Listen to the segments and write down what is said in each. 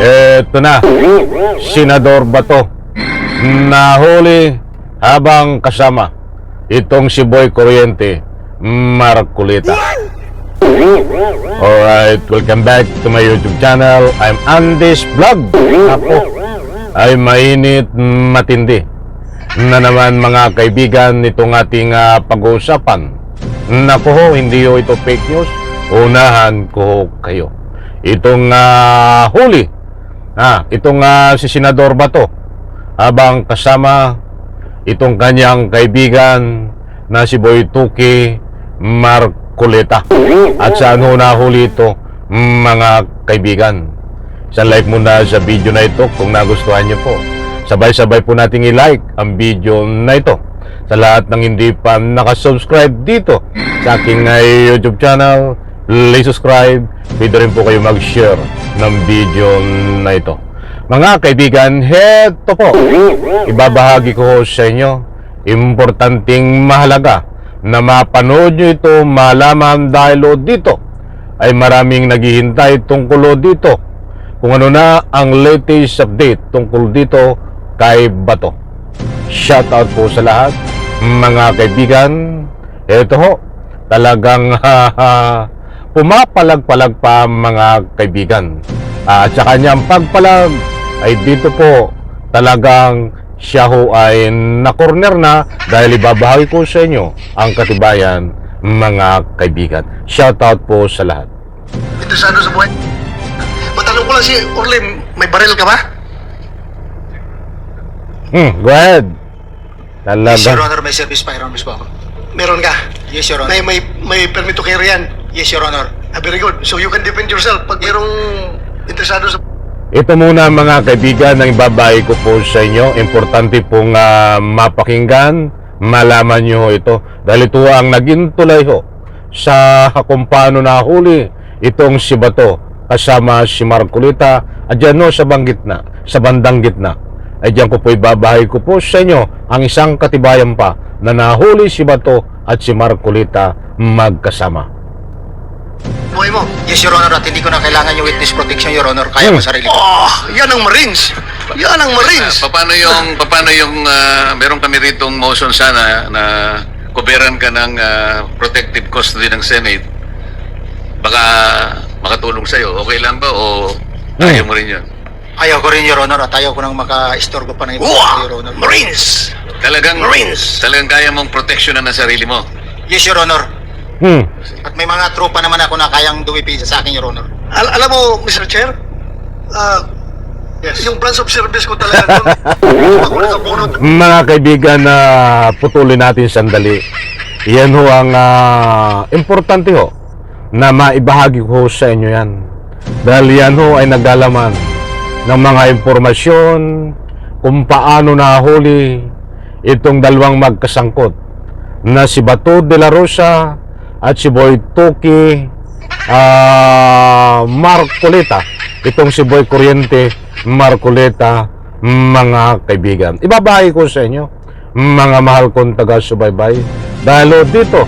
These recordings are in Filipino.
Eto na, Senador Bato, nahuli habang kasama itong si Boy Kuryente Marcolita. Alright, welcome back to my YouTube channel. I'm Andy's Vlog. Ako ay mainit matindi na naman mga kaibigan itong ating pag-uusapan. Naku ho, hindi ho ito fake news. Unahan ko kayo. Itong huli, itong si Senador Bato habang kasama itong kanyang kaibigan na si Boy Tuki Marcolita. At saan ho nahuli ito mga kaibigan? Sa like muna sa video na ito kung nagustuhan nyo po. Sabay-sabay po nating i-like ang video na ito. Sa lahat ng hindi pa nakasubscribe dito sa aking YouTube channel, please subscribe. Pwede rin po kayo mag-share ng video na ito. Mga kaibigan, heto po, ibabahagi ko sa inyo, importanteng mahalaga na mapanood nyo ito, malaman dahil dito ay maraming naghihintay tungkol dito kung ano na ang latest update tungkol dito kay Bato. Shoutout po sa lahat mga kaibigan. Ito ho, talagang pumapalag-palag pa mga kaibigan. At sa kanyang pagpalag ay dito po talagang siya ho ay na-corner na dahil ibabahagi ko sa inyo ang katibayan mga kaibigan. Shoutout po sa lahat. Interesado sa buhay. Matanong ko lang si Orlim, may baril ka ba? Go ahead. Yes, Your Talagang Honor, may service firearms po ako. Meron ka? Yes, Your Honor. May permit to carry yan? Yes, Your Honor. Very good. So you can defend yourself pag merong interesado sa... ito muna mga kaibigan ang ibabahagi ko po sa inyo. Importante pong mapakinggan, malaman nyo ito. Dahil ito ang naging tulay ho sa kung paano nahuli itong si Bato kasama si Marcolita. At dyan no, sa bandang gitna. Ay dyan ko po ibabahagi ko po sa inyo ang isang katibayan pa na nahuli si Bato at si Marcolita magkasama. buhay mo. Yes, Your Honor, at hindi ko na kailangan yung witness protection, Your Honor. Kaya ko sarili ko. Oh, yan ang Marines. Yan ang Marines. Paano yung meron kami ritong motion sana na kuberan ka ng protective custody ng Senate. Baka makatulong sa'yo. Okay lang ba o ayaw mo rin yun? Ayaw ko rin, Your Honor, at ayaw ko nang maka-istorbo pa ng iba, Wow! Your Honor. Marines. Talagang Marines. kaya mong proteksyonan ng sarili mo. Yes, Your Honor. Hmm. At may mga tropa naman ako na kayang dumipi sa akin, Your Honor. Alam mo, Mr. Chair, Yes. yung branch of service ko talaga doon, ako nakabunod. Mga kaibigan, na putulin natin sandali. Yan ho ang importante ho na maibahagi ko sa inyo yan. Dahil yan ho ay naglalaman ng mga impormasyon kung paano nahuli itong dalawang magkasangkot na si Bato de la Rosa at si Boy Tuki Marcolita. Itong si Boy Kuryente Marcolita, mga kaibigan. Ibabahagi ko sa inyo, mga mahal kong taga-subaybay, dahil dito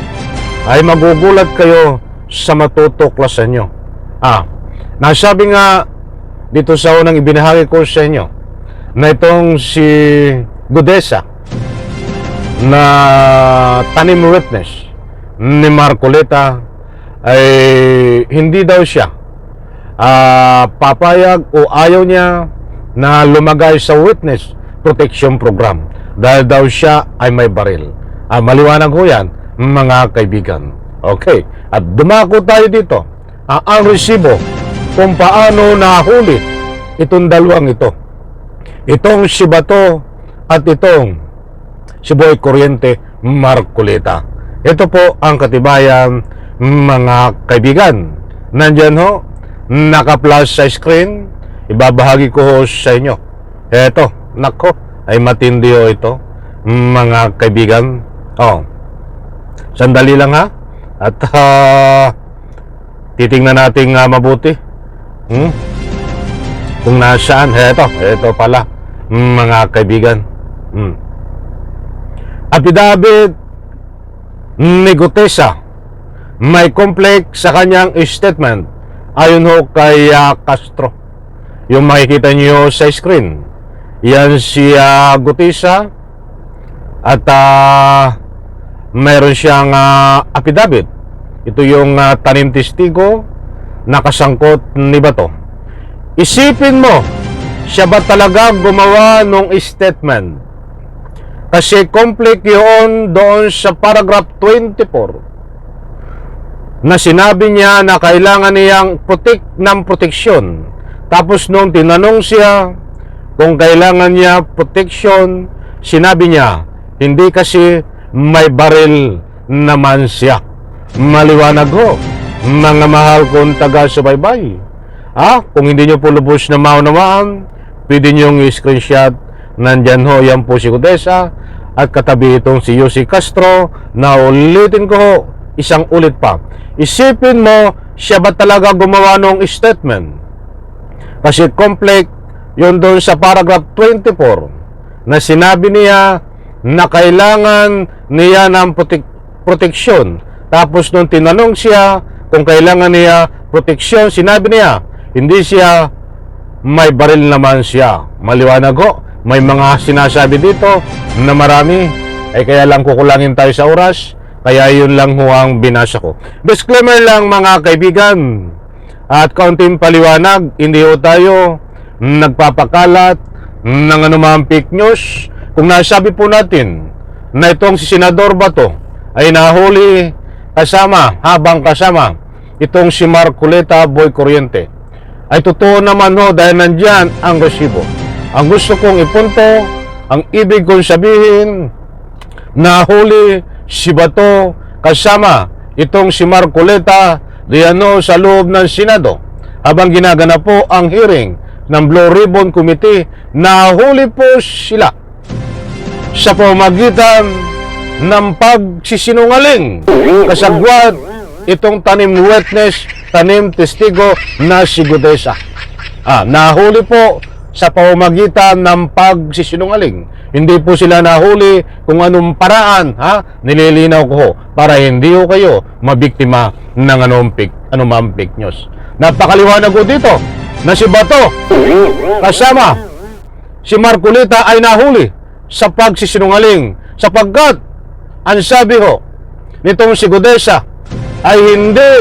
ay magugulat kayo sa matutuklasan nyo. Nasabi nga dito sa unang ibinahagi ko sa inyo na itong si Gudesa na tanim witness ni Marcolita ay hindi daw siya papayag o ayaw niya na lumagay sa witness protection program dahil daw siya ay may baril. Maliwanag ho yan mga kaibigan. Okay, at dumako tayo dito ang resibo kung paano nahuli itong dalawang ito, itong si Bato at itong si Boy Kuryente Marcolita. Ito po ang katibayan mga kaibigan. Nandyan ho, naka-flash sa screen. Ibabahagi ko ho sa inyo. Eto, nako, ay matindi ho ito mga kaibigan. Sandali lang ha. At titingnan natin mabuti kung nasaan. Eto pala mga kaibigan. Affidavit ni Gutesa may conflict sa kanyang statement ayon ho kay Castro. yung makikita niyo sa screen. Yan si Gutisa at meron siyang affidavit. Ito yung tanim testigo na kasangkot ni Bato. Isipin mo, siya ba talaga gumawa ng statement? Kasi conflict yun doon sa paragraph 24 na sinabi niya na kailangan niyang proteksyon. Tapos nung tinanong siya kung kailangan niya proteksyon, sinabi niya, hindi kasi may baril naman siya. Maliwanag ho, mga mahal kong taga-subaybay. Kung hindi nyo po lubos na maunawaan, pwede nyo yung screenshot. Nandyan ho, yan po si Gutesa at katabi itong si Yussi Castro. Na ulitin ko ho, isang ulit pa. Isipin mo, siya ba talaga gumawa ng statement? Kasi conflict yun doon sa paragraph 24 na sinabi niya na kailangan niya ng proteksyon. Tapos nung tinanong siya kung kailangan niya proteksyon, sinabi niya, hindi siya may baril naman siya. Maliwanag ho, may mga sinasabi dito na marami, ay kaya lang kukulangin tayo sa oras, kaya yun lang ho ang binasa ko. Disclaimer lang mga kaibigan, at kaunting paliwanag, hindi ho tayo nagpapakalat ng anumang fake news. Kung nasabi po natin na itong si Senador Bato ay nahuli habang kasama itong si Marcoleta Boy Corriente, ay totoo naman ho dahil nandyan ang resibo. Ang gusto kong ipunto, ang ibig kong sabihin, nahuli si Bato kasama itong si Marcoleta diano sa loob ng Senado habang ginaganap po ang hearing ng Blue Ribbon Committee. Nahuli po sila sa pamamagitan ng pagsisinungaling kasagwat itong tanim witness, tanim testigo na si Gutesa. Nahuli po sa pamamagitan ng pagsisinungaling. Hindi po sila nahuli kung anong paraan, nililinaw ko ho, para hindi ho kayo mabiktima ng anumang fake news. Napakaliwanag ko dito na si Bato kasama si Marcoleta ay nahuli sa pagsisinungaling, sapagkat ang sabi ho nitong si Gutesa ay hindi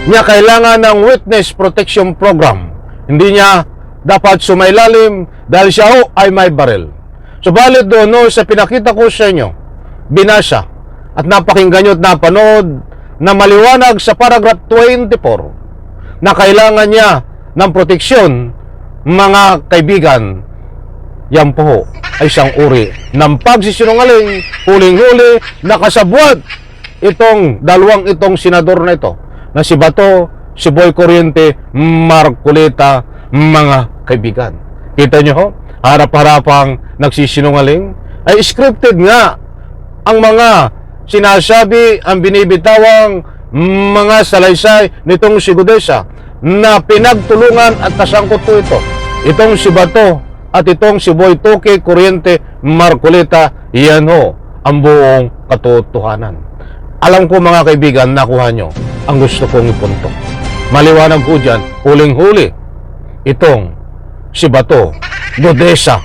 niya kailangan ng witness protection program. Hindi niya dapat sumailalim dahil siya ho ay may baril. Subalit doon sa pinakita ko sa inyo, binasa at napakinggan nyo at napanood na maliwanag sa paragraph 24 na kailangan niya ng proteksyon, mga kaibigan, yan po ho ay isang uri ng pagsisinungaling, huling-huli na kasabwat itong itong senador na ito na si Bato, si Boy Corriente, Marcoleta, mga kaibigan. Kita nyo ho, harap-harapang nagsisinungaling, ay scripted nga ang mga sinasabi, ang binibitawang mga salaysay nitong si Gutesa na pinagtulungan at kasangkot po ito. Itong si Bato at itong si Boy Toke Corriente, Marcoleta, yan ho ang buong katotohanan. Alam ko mga kaibigan, nakuha nyo ang gusto kong ipunto. Maliwanag po dyan, huling-huli itong si Bato, Gutesa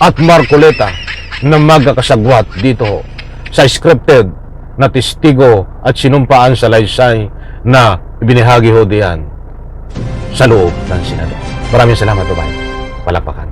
at Marcoleta na magkakasagwat dito sa scripted na testigo at sinumpaan sa salaysay na ibinahagi ho diyan sa loob ng Senado. Maraming salamat, bye. Palakpakan.